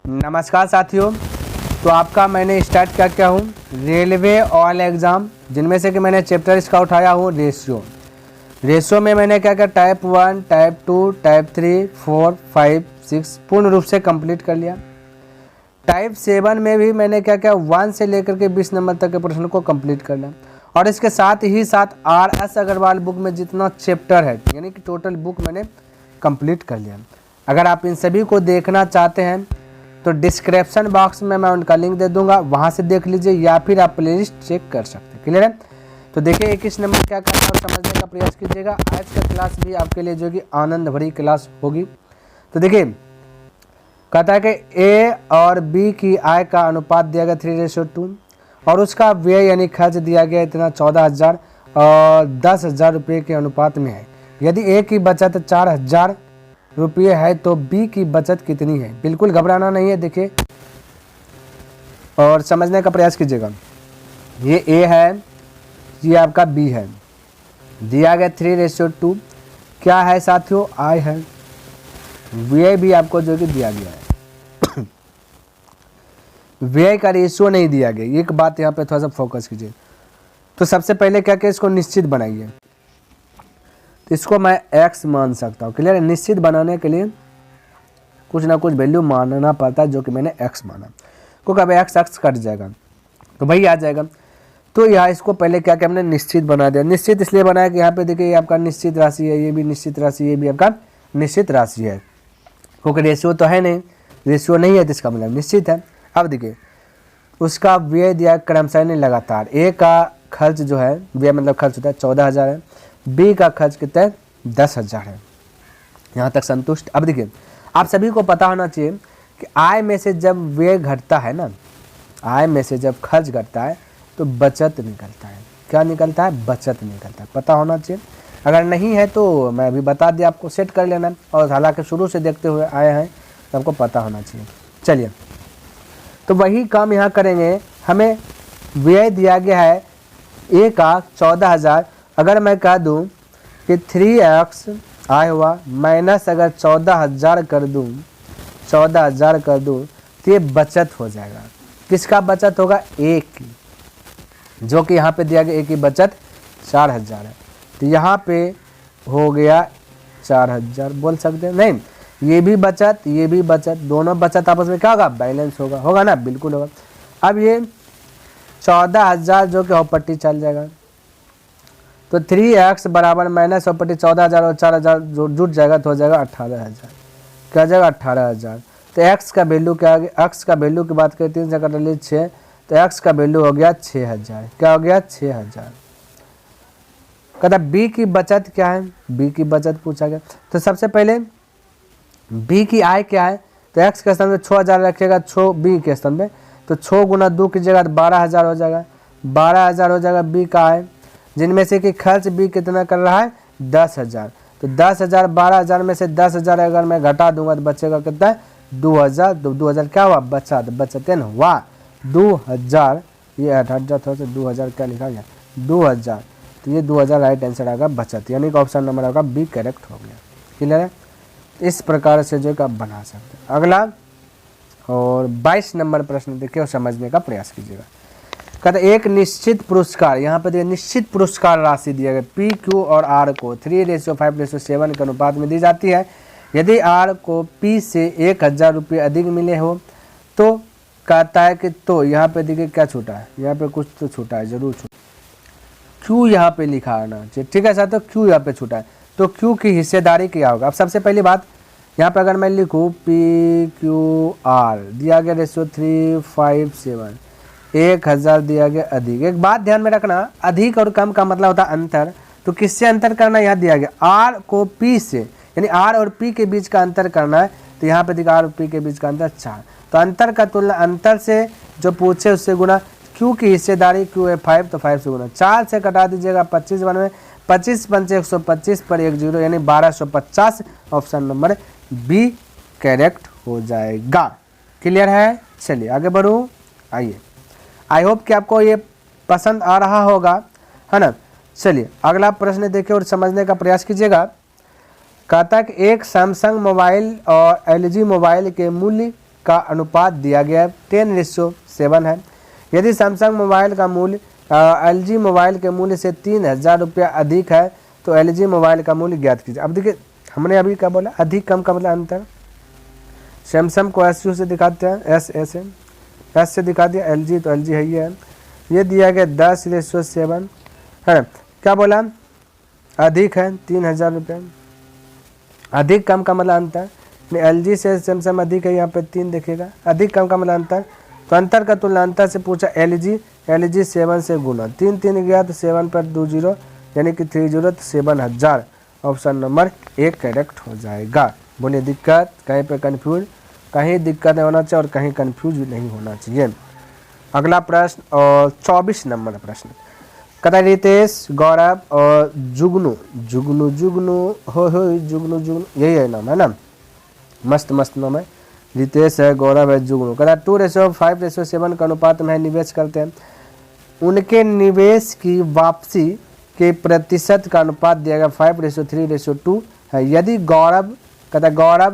नमस्कार साथियों। तो आपका मैंने स्टार्ट क्या हूँ रेलवे ऑल एग्ज़ाम, जिनमें से कि मैंने चैप्टर इसका उठाया हूँ रेशियो में मैंने क्या टाइप 1, टाइप 2, टाइप 3, 4, 5, 6 पूर्ण रूप से कंप्लीट कर लिया। टाइप 7 में भी मैंने क्या 1 से लेकर के 20 नंबर तक के प्रश्न को कंप्लीट कर लिया। और इसके साथ ही साथ RS अग्रवाल बुक में जितना चैप्टर है यानी कि टोटल बुक मैंने कंप्लीट कर लिया। अगर आप इन सभी को देखना चाहते हैं तो डिस्क्रिप्शन बॉक्स में मैं उनका लिंक दे दूंगा, वहां से देख लीजिए या फिर आप प्लेलिस्ट चेक कर सकते हैं। क्लियर है? तो देखिए 21 नंबर क्या करना है और समझने का प्रयास कीजिएगा। आज का क्लास भी आपके लिए जो कि आनंद भरी क्लास होगी। तो देखिए कहता है कि A और B की आय का अनुपात दिया गया 3:2 और उसका व्यय यानी खर्च दिया गया इतना 14,000 और 10,000 रुपये के अनुपात में है। यदि A की बचत 4,000 रुपये है तो B की बचत कितनी है। बिल्कुल घबराना नहीं है, देखिए और समझने का प्रयास कीजिएगा। ये A है, ये आपका B है, दिया गया 3:2 क्या है साथियों, आय है। व्यय भी आपको जो कि दिया गया है व्यय का रेशियो नहीं दिया गया, एक बात यहाँ पे थोड़ा सा फोकस कीजिए। तो सबसे पहले क्या इसको निश्चित बनाइए। तो इसको मैं x मान सकता हूँ। क्लियर है? निश्चित बनाने के लिए कुछ ना कुछ वैल्यू मानना पड़ता है, जो कि मैंने x माना, क्योंकि अब x कट जाएगा तो वही आ जाएगा। तो यहाँ इसको पहले क्या हमने निश्चित बना दिया। निश्चित इसलिए बनाया कि यहाँ पे देखिए ये आपका निश्चित राशि है, ये भी निश्चित राशि, ये भी आपका निश्चित राशि है, क्योंकि रेशियो तो है नहीं, रेशियो नहीं है तो इसका मतलब निश्चित है। अब देखिए उसका व्यय दिया क्रमशः नहीं लगातार। A का खर्च जो है, व्यय मतलब खर्च होता है 14,000 है, B का खर्च कितना है 10,000 है। यहाँ तक संतुष्ट। अब देखिए आप सभी को पता होना चाहिए कि आय में से जब व्यय घटता है ना, आय में से जब खर्च घटता है तो बचत निकलता है। क्या निकलता है? बचत निकलता है। पता होना चाहिए, अगर नहीं है तो मैं अभी बता दिया, आपको सेट कर लेना। और हालांकि शुरू से देखते हुए आए हैं तो आपको पता होना चाहिए। चलिए तो वही काम यहाँ करेंगे। हमें व्यय दिया गया है A का 14,000। अगर मैं कह दूं कि 3x आय हुआ माइनस अगर 14,000 कर दूं, 14,000 कर दूं तो ये बचत हो जाएगा। किसका बचत होगा? A की, जो कि यहाँ पे दिया गया A की बचत 4,000 है। तो यहाँ पे हो गया 4,000, बोल सकते हैं नहीं, ये भी बचत, ये भी बचत, दोनों बचत आपस में क्या होगा? बैलेंस होगा, होगा ना? बिल्कुल होगा। अब ये 14,000 जो कि हॉपट्टी चल जाएगा, तो 3x बराबर माइनस हॉपट्टी 14,000 और 4,000 जो जुट जाएगा तो हो जाएगा 18,000। क्या जाएगा? 18,000। तो x का वैल्यू क्या आ गया? x का वैल्यू की बात करें 3 से कट ली 6, तो x का वैल्यू हो गया 6,000। क्या हो गया? 6,000। कहता B की बचत क्या है? B की बचत पूछा गया। तो सबसे पहले B की आय क्या है? तो x के स्थान में 6,000 रखेगा, 6 B के स्थान में, तो 6 गुना 2 कीजिएगा तो 12,000 हो जाएगा। 12,000 हो जाएगा B का आय, जिनमें से कि खर्च B कितना कर रहा है? 10,000। तो 10,000 12,000 में से 10,000 अगर मैं घटा दूंगा तो बचेगा कितना है? 2,000। 2,000 क्या हुआ? बचत। बचते ना हुआ 2,000। ये 8,000 थोड़ा सा 2,000 क्या लिखा गया? 2,000। तो ये 2,000 राइट आंसर आएगा बचत, यानी कि ऑप्शन नंबर आपका B करेक्ट हो गया। क्लियर है? इस प्रकार से जो आप बना सकते हैं। अगला और 22 नंबर प्रश्न देखिए और समझने का प्रयास कीजिएगा। कहते एक निश्चित पुरस्कार, यहाँ पे देखिए निश्चित पुरस्कार राशि दिया गया P, Q और R को 3:5:7 के अनुपात में दी जाती है। यदि R को P से 1,000 रुपये अधिक मिले हो तो कहता है कि तो यहाँ पे देखिए क्या छूटा है, यहाँ पे कुछ तो छूटा है, जरूर छूटा। Q यहाँ पे लिखा आना चाहिए, ठीक है साथियों, Q यहाँ पे छूटा है। तो Q की हिस्सेदारी क्या होगा? अब सबसे पहली बात यहाँ पे अगर मैं लिखूँ PQR दिया गया रेशियो 3:5:7, 1,000 दिया गया अधिक। एक बात ध्यान में रखना, अधिक और कम का मतलब होता है अंतर। तो किससे अंतर करना? यहाँ दिया गया R को P से, यानी R और P के बीच का अंतर करना है। तो यहाँ पे देखा R और P के बीच का अंतर 4। तो अंतर का तुलना अंतर से जो पूछे उससे गुना। Q की हिस्सेदारी Q है 5, तो 5 से गुना। 4 से कटा दीजिएगा 25 बनवे, 25 पंचे 125 पर 1 0, यानी 1250। ऑप्शन नंबर B करेक्ट हो जाएगा। क्लियर है? चलिए आगे बढ़ूँ। आइए, आई होप कि आपको ये पसंद आ रहा होगा, है ना। चलिए अगला प्रश्न देखिए और समझने का प्रयास कीजिएगा। कहता है कि एक सैमसंग मोबाइल और LG मोबाइल के मूल्य का अनुपात दिया गया है 10:7 है। यदि सैमसंग मोबाइल का मूल्य LG मोबाइल के मूल्य से 3,000 रुपया अधिक है तो LG मोबाइल का मूल्य ज्ञात कीजिए। अब देखिए हमने अभी क्या बोला, अधिक कम का मतलब अंतर। सैमसंग को SU से दिखाते हैं, S से दिखा दिया, LG तो LG है ही है। ये दिया गया 10:7 है। क्या बोला, अधिक है 3,000 रुपये। अधिक कम का मतलब अंतर, LG से सैमसंग अधिक है, यहाँ पे 3 देखिएगा। अधिक कम का मतलब अंतर, तो अंतर का तुलना अंतर से पूछा। LG 7 से गुना, 3 गया तो 7 पर 2 0 यानी कि 30 तो 7,000। ऑप्शन नंबर 1 करेक्ट हो जाएगा। बोलिए दिक्कत, कहीं पे कंफ्यूज, कहीं दिक्कत नहीं होना चाहिए और कहीं कंफ्यूज नहीं होना चाहिए। अगला प्रश्न और 24 नंबर प्रश्न, कहता है रितेश, गौरव और जुगनू यही है नाम है ना, मस्त नाम है। रितेश है, गौरव है, जुगनू। कहता है 2:5:7 का अनुपात में निवेश करते हैं। उनके निवेश की वापसी के प्रतिशत का अनुपात दिया गया 5:3:2 है। यदि गौरव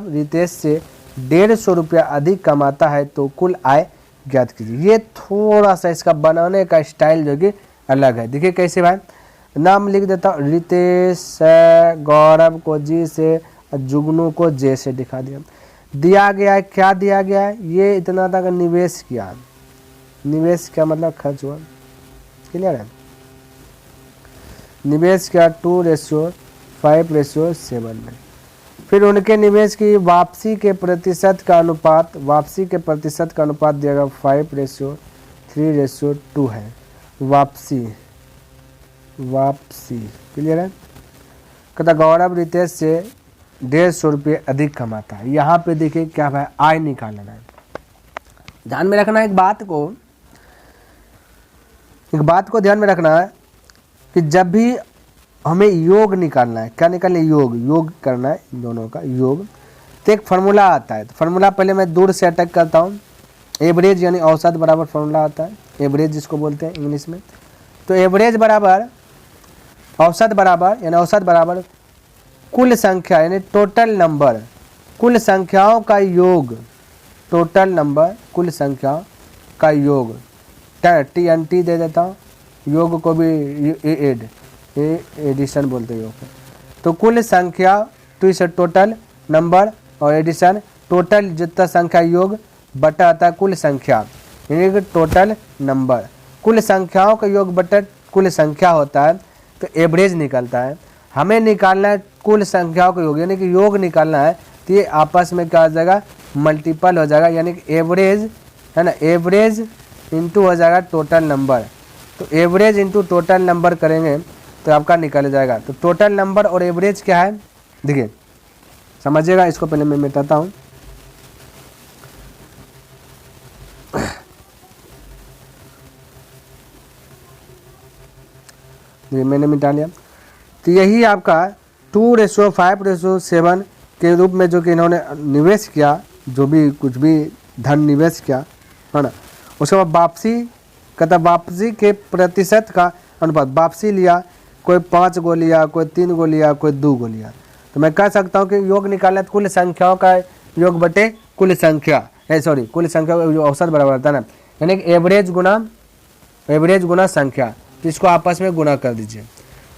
रितेश से 150 रुपया अधिक कमाता है तो कुल आय ज्ञात कीजिए। ये थोड़ा सा इसका बनाने का स्टाइल जो कि अलग है। देखिए कैसे भाई, नाम लिख देता हूँ, रितेश गौरव को G से, जुगनू को J से दिखा दिया गया है। क्या दिया गया है, ये इतना तक निवेश किया, निवेश का मतलब खर्च हुआ, क्लियर है। निवेश किया 2:5:7 में। फिर उनके निवेश की वापसी के प्रतिशत का अनुपात दिया गया 5:3:2 है। वापसी क्लियर है। कहता गौरव रितेश से 150 रुपये अधिक कमाता है। यहाँ पे देखिए क्या है, आय निकालना है। ध्यान में रखना एक बात को ध्यान में रखना है कि जब भी हमें योग निकालना है, क्या निकालना है, योग करना है, इन दोनों का योग, तो एक फार्मूला आता है। तो फार्मूला पहले मैं दूर से अटैक करता हूँ। एवरेज यानी औसत बराबर फार्मूला आता है, एवरेज जिसको बोलते हैं इंग्लिश में। तो एवरेज बराबर औसत बराबर कुल संख्या यानी टोटल नंबर, कुल संख्याओं का योग, TNT दे देता हूँ, योग को भी एडिशन बोलते हैं योग। तो कुल संख्या, तो इसे टोटल नंबर और एडिशन, टोटल जितना संख्या योग बटा आता है कुल संख्या, यानी कि टोटल नंबर। कुल संख्याओं का योग बटा कुल संख्या होता है, तो एवरेज निकलता है। हमें निकालना है कुल संख्याओं का योग, यानी कि योग निकालना है, तो ये आपस में क्या हो जाएगा, मल्टीपल हो जाएगा, यानी कि एवरेज है ना, एवरेज इंटू हो जाएगा टोटल नंबर। तो एवरेज इंटू टोटल नंबर करेंगे तो आपका निकल जाएगा। तो टोटल नंबर और एवरेज क्या है, देखिए समझिएगा। इसको पहले मैं मिटाता हूँ। देखिए मैंने मिटा लिया। तो यही आपका 2:5:7 के रूप में जो कि इन्होंने निवेश किया, जो भी कुछ भी धन निवेश किया है ना, उसके बाद वापसी, कहता वापसी के प्रतिशत का अनुपात, वापसी लिया, कोई 5 गो लिया, कोई 3 गो लिया, कोई 2 गो लिया। तो मैं कह सकता हूँ कि योग निकालना कुल संख्याओं का योग बटे कुल संख्या, कुल संख्या जो औसत बराबर होता है ना, यानी कि एवरेज गुना संख्या, तो इसको आपस में गुना कर दीजिए।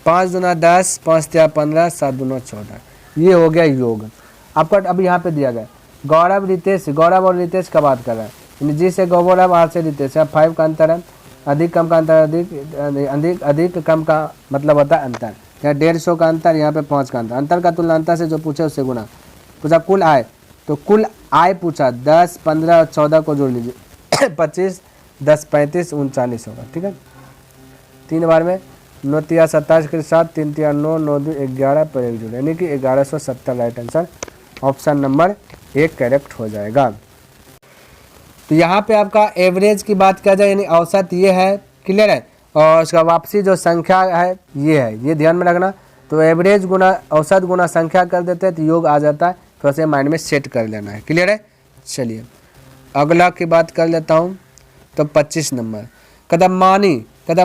5 दूना 10, 5 तिया 15, 7 दूना 14, ये हो गया योग आपका। अब यहाँ पे दिया गया गौरव और रितेश का बात कर रहा है, जी से गौरव, R से रितेश, 5 का अंतर है, अधिक कम का अंतर, अधिक कम का मतलब होता है अंतर। यहाँ 150 का अंतर, यहाँ पे 5 का अंतर का तुलना अंतर से जो पूछे उससे गुना। पूछा कुल आय, तो कुल आय पूछा 10, 15 और 14 को जोड़ लीजिए 25, 10, 35, 39 होगा, ठीक है। 3 बार में 9 तिया 27 के साथ 3 तिया 9, 9 2 11 पर 1 जोड़, यानी कि 1170 right answer. Option number 1 correct हो जाएगा। तो यहाँ पे आपका एवरेज की बात किया जाए यानी औसत ये है, क्लियर है, और उसका वापसी जो संख्या है ये है, ये ध्यान में रखना। तो एवरेज गुना औसत गुना संख्या कर देते हैं तो योग आ जाता है, थोड़ा सा माइंड में सेट कर लेना है, क्लियर है। चलिए अगला की बात कर लेता हूँ। तो 25 नंबर, कदम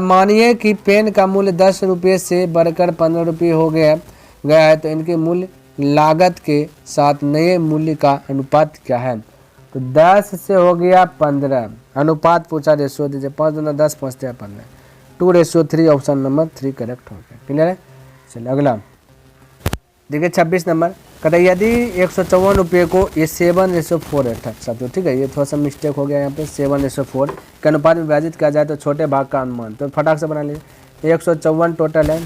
मानिए कि पेन का मूल्य 10 रुपये से बढ़कर 15 रुपये हो गया है, तो इनके मूल्य लागत के साथ नए मूल्य का अनुपात क्या है। तो 10 से हो गया 15, अनुपात पूछा, रेशियो दीजिए, 5 दूना 10, 5 3 15, 2:3, ऑप्शन नंबर 3 करेक्ट हो गया। क्लियर है। चलिए अगला देखिए 26 नंबर, कहते यदि 154 रुपये को ये 7:4 है, सब तो ठीक है, ये थोड़ा सा मिस्टेक हो गया यहाँ पे, 7:4 के अनुपात में विभाजित किया जाए तो छोटे भाग का अनुमान, तो फटाक से बना लीजिए। 154 टोटल है,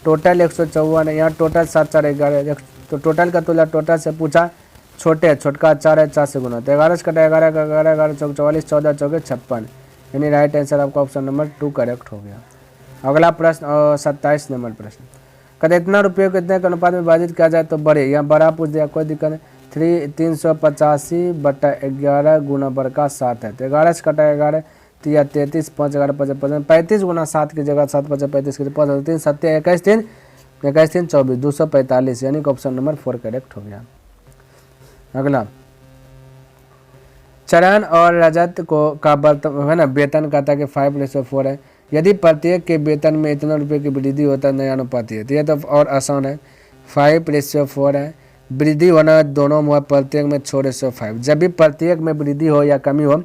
टोटल 154 है, यहाँ टोटल 7 4 11, तो टोटल का तुला टोटल से पूछा, छोटे है, छोटका 4 है, 4 से गुना, तो 11 से कटा 11, 11 11 चौक 44, 14 चौके 56, यानी राइट आंसर आपका ऑप्शन नंबर 2 करेक्ट हो गया। अगला प्रश्न 27 नंबर प्रश्न, कहते इतना रुपये को इतने के अनुपात में विभाजित किया जाए तो बड़े, यहाँ बड़ा पूछ दिया, कोई दिक्कत नहीं। 385/11 गुना बड़का 7 है, तो 11 से कटा 11, 33, 5 11 5 15, 35 गुना 7 की जगह 7 5 35 के 5 3 7 21 3 21 3 24, 245, यानी कि ऑप्शन नंबर 4 करेक्ट हो गया। अगला चरण और रजत को का है ना, वेतन कहता है कि 5:4 है, यदि प्रत्येक के वेतन में इतना रुपये की वृद्धि होता है नया अनुपाती है, तो ये तो और आसान है, 5:4 है, वृद्धि होना दोनों में, प्रत्येक में 6:5, जब भी प्रत्येक में वृद्धि हो या कमी हो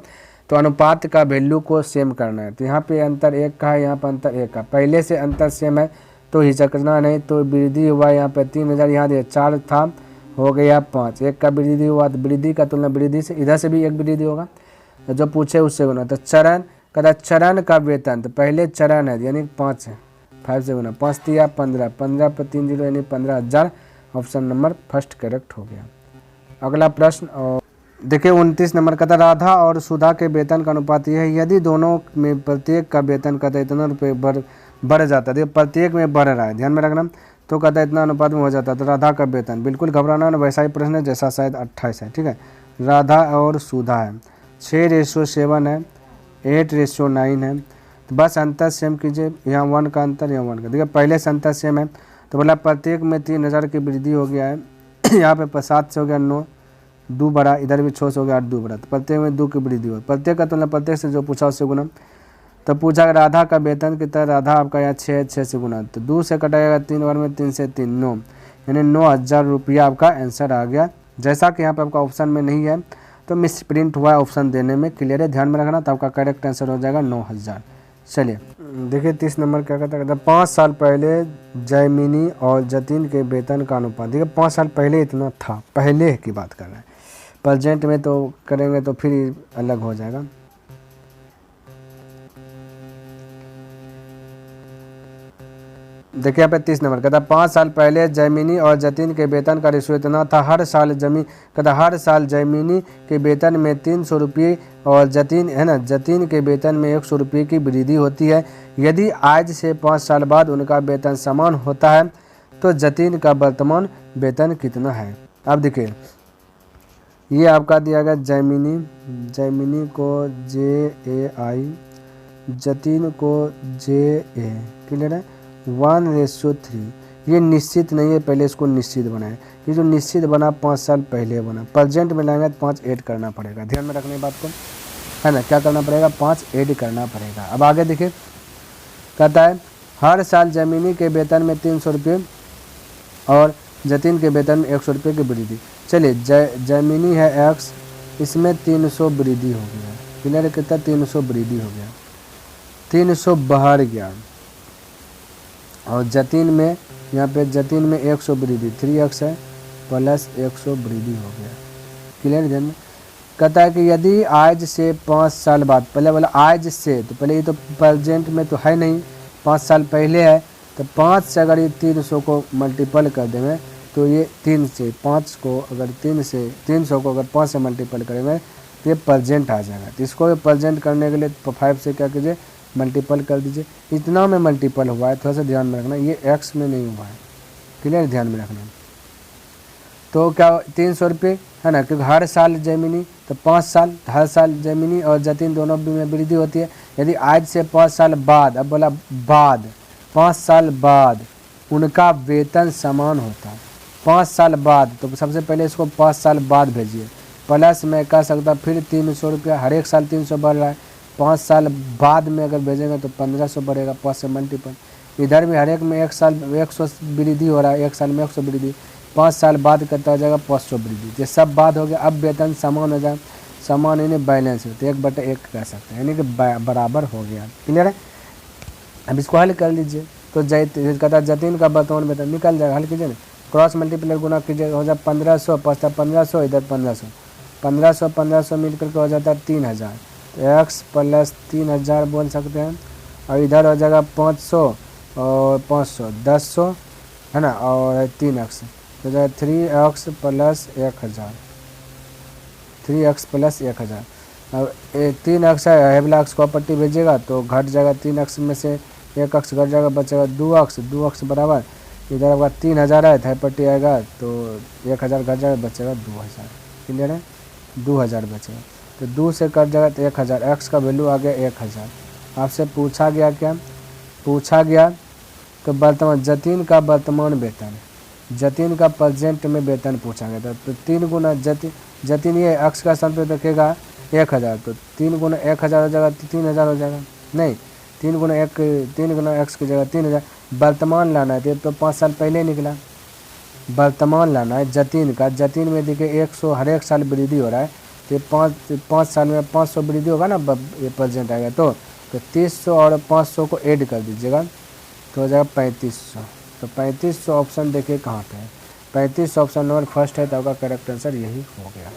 तो अनुपात का वैल्यू को सेम करना है, तो यहाँ पे अंतर 1 का है, यहाँ पर अंतर 1 का, पहले से अंतर सेम है तो हिचकना नहीं, तो वृद्धि हुआ यहाँ पे 3000, यहाँ दिया 4 था, हो गया 5, 1 का वृद्धि हुआ, तो वृद्धि का तुलना वृद्धि से, इधर से भी 1 वृद्धि होगा, तो जो पूछे उससे गुना, तो चरण कहता चरण का वेतन, तो पहले चरण है यानी 5 है, 5 से गुना, 5 3 15, 15 पर 3 0 यानी 15,000, ऑप्शन नंबर फर्स्ट करेक्ट हो गया। अगला प्रश्न और देखिए 29 नंबर, कहता राधा और सुधा के वेतन का अनुपात यह है, यदि दोनों में प्रत्येक का वेतन कहता इतना रुपये बढ़ जाता है, प्रत्येक में बढ़ रहा है, ध्यान में रखना, तो कहता इतना अनुपात में हो जाता है, तो राधा का वेतन, बिल्कुल घबराना ना, वैसा ही प्रश्न है जैसा शायद 28 है, ठीक है। राधा और सुधा है, 6:7 है, 8:9 है, तो बस अंतर सेम कीजिए, यहाँ 1 का अंतर, यहाँ 1 का, देखिए पहले से अंतर सेम है, तो बोला प्रत्येक में 3000 की वृद्धि हो गया है, यहाँ पे 7 से हो गया 9, 2 बड़ा, इधर भी 6 से हो गया 8, 2 बड़ा, तो प्रत्येक में 2 की वृद्धि हो, प्रत्येक का तुलना प्रत्येक से जो पूछा उससे गुना, तो पूछा राधा का वेतन कितना, राधा आपका यहाँ 6 से गुना, तो 2 से कटाएगा 3 बार में, 3 से 3 9, यानी 9,000 रुपया आपका आंसर आ गया। जैसा कि यहाँ पे आपका ऑप्शन में नहीं है तो मिस प्रिंट हुआ है ऑप्शन देने में, क्लियर है, ध्यान में रखना, तो आपका करेक्ट आंसर हो जाएगा 9,000। चलिए देखिए 30 नंबर क्या कहता है, 5 साल पहले जैमिनी और जतिन के वेतन का अनुपात, देखिए 5 साल पहले इतना था, पहले की बात कर रहे हैं, प्रेजेंट में तो करेंगे तो फिर अलग हो जाएगा। देखिए यहाँ पे 30 नंबर कहता 5 साल पहले जैमिनी और जतिन के वेतन का रेशियो इतना था, हर साल जैमिनी के वेतन में 300 रुपये और जतिन है ना, जतिन के वेतन में 100 रुपये की वृद्धि होती है, यदि आज से 5 साल बाद उनका वेतन समान होता है तो जतिन का वर्तमान वेतन कितना है। अब देखिए ये आपका दिया गया जैमिनी को JAI, जतिन को JA, क्लियर है, 1:3, ये निश्चित नहीं है, पहले इसको निश्चित बनाए, ये जो निश्चित बना 5 साल पहले बना, प्रेजेंट में लाएंगे तो 5 ऐड करना पड़ेगा, ध्यान में रखने बात को, है ना, क्या करना पड़ेगा, 5 ऐड करना पड़ेगा। अब आगे देखिए कहता है हर साल जमीनी के वेतन में 300 रुपये और जतिन के वेतन में 100 रुपये की वृद्धि, चलिए जमीनी है X, इसमें 300 वृद्धि हो गया, क्लियर है, कितना 300 वृद्धि हो गया, 300 बाहर गया, और जतिन में यहाँ पे जतिन में 100 वृद्धि, 3x है प्लस 100 वृद्धि हो गया, क्लियर ध्यान में। कहता है कि यदि आज से 5 साल बाद, पहले बोला आज से, तो पहले ये तो प्रेजेंट में तो है नहीं, 5 साल पहले है, तो 5 से अगर ये 300 को मल्टीपल कर देंगे तो ये 3 से 5 को अगर 300 को अगर 5 से मल्टीपल करेंगे तो ये प्रेजेंट आ जाएगा, तो इसको प्रेजेंट करने के लिए 5 से क्या कीजिए मल्टीपल कर दीजिए, इतना में मल्टीपल हुआ है, थोड़ा सा ध्यान में रखना, ये x में नहीं हुआ है, क्लियर ध्यान में रखना। तो क्या 300 रुपये है ना, क्योंकि हर साल जैमिनी तो 5 साल, हर साल जैमिनी और जतिन दोनों में वृद्धि होती है, यदि आज से 5 साल बाद, अब बोला बाद, 5 साल बाद उनका वेतन समान होता है, 5 साल बाद, तो सबसे पहले इसको 5 साल बाद भेजिए, प्लस मैं कह सकता फिर 300 रुपया, हर एक साल 300 बढ़ रहा है, 5 साल बाद में अगर भेजेंगे तो 1500 बढ़ेगा, 5 से मल्टीपल, इधर भी हर एक में 1 साल 100 वृद्धि हो रहा है, 1 साल में 100 वृद्धि, 5 साल बाद कितना हो जाएगा 500 वृद्धि। ये सब बात हो गया। अब वेतन समान हो जाए, समान यानी बैलेंस हो, तो 1/1 कह सकते हैं, यानी कि बराबर हो गया। क्लियर है। अब इसको हल कर लीजिए। तो कहता है जतिन का वर्तमान वेतन निकल जाएगा। हल कीजिए ना, क्रॉस मल्टीप्लाई गुना कीजिए, हो जाए 1500, 1500 इधर 1500, 1500 मिल करके हो जाता है 3000। तो x + 3000 बोल सकते हैं। और इधर हो जाएगा 500 और 500 1000 है ना, और 3x तो जाए 3x + 1000, 3x + 1000। अब 3x है, वाला x को पट्टी भेजिएगा तो घट जाएगा 3x में से 1x घट जाएगा, बचेगा 2x, 2x बराबर इधर होगा 3000 है, थाई पट्टी आएगा तो 1000 घट जाएगा, बचेगा 2000। क्लियर है, 2000 बचेगा। तो 2 से कट जाएगा तो 1000, x का वैल्यू आ गया 1000। आपसे पूछा गया क्या, पूछा गया तो वर्तमान जतिन का वर्तमान वेतन, जतिन का प्रेजेंट में वेतन पूछा गया था। तो 3 गुना जतिन ये x का स्थान पे रखेगा 1000, तो 3 गुना 1000 हो जाएगा, 3000 हो जाएगा। नहीं, 3 गुना x की जगह 3000। वर्तमान लाना है तो 5 साल पहले निकला। वर्तमान लाना है जतिन का, जतिन में देखिए 100 हर एक साल वृद्धि हो रहा है, तो 5 साल में 500 वृद्धि होगा ना, ये प्रेजेंट आएगा। तो 300 और 500 को ऐड कर दीजिएगा तो हो जाएगा 3500। तो 3500 ऑप्शन देखिए कहाँ पे है, 3500 ऑप्शन नंबर फर्स्ट है, तो आपका करेक्ट आंसर यही हो गया।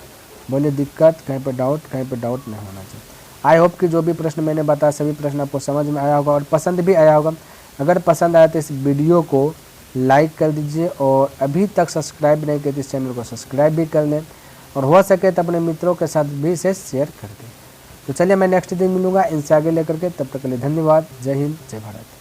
बोलिए दिक्कत कहीं पे डाउट, कहीं पे डाउट नहीं होना चाहिए। आई होप कि जो भी प्रश्न मैंने बताया सभी प्रश्न आपको समझ में आया होगा और पसंद भी आया होगा। अगर पसंद आया तो इस वीडियो को लाइक कर दीजिए, और अभी तक सब्सक्राइब नहीं किए तो इस चैनल को सब्सक्राइब भी कर लें, और हो सके तो अपने मित्रों के साथ भी इसे शेयर कर दें। तो चलिए मैं नेक्स्ट दिन मिलूंगा इनसे आगे लेकर के, तब तक के लिए धन्यवाद। जय हिंद, जय भारत।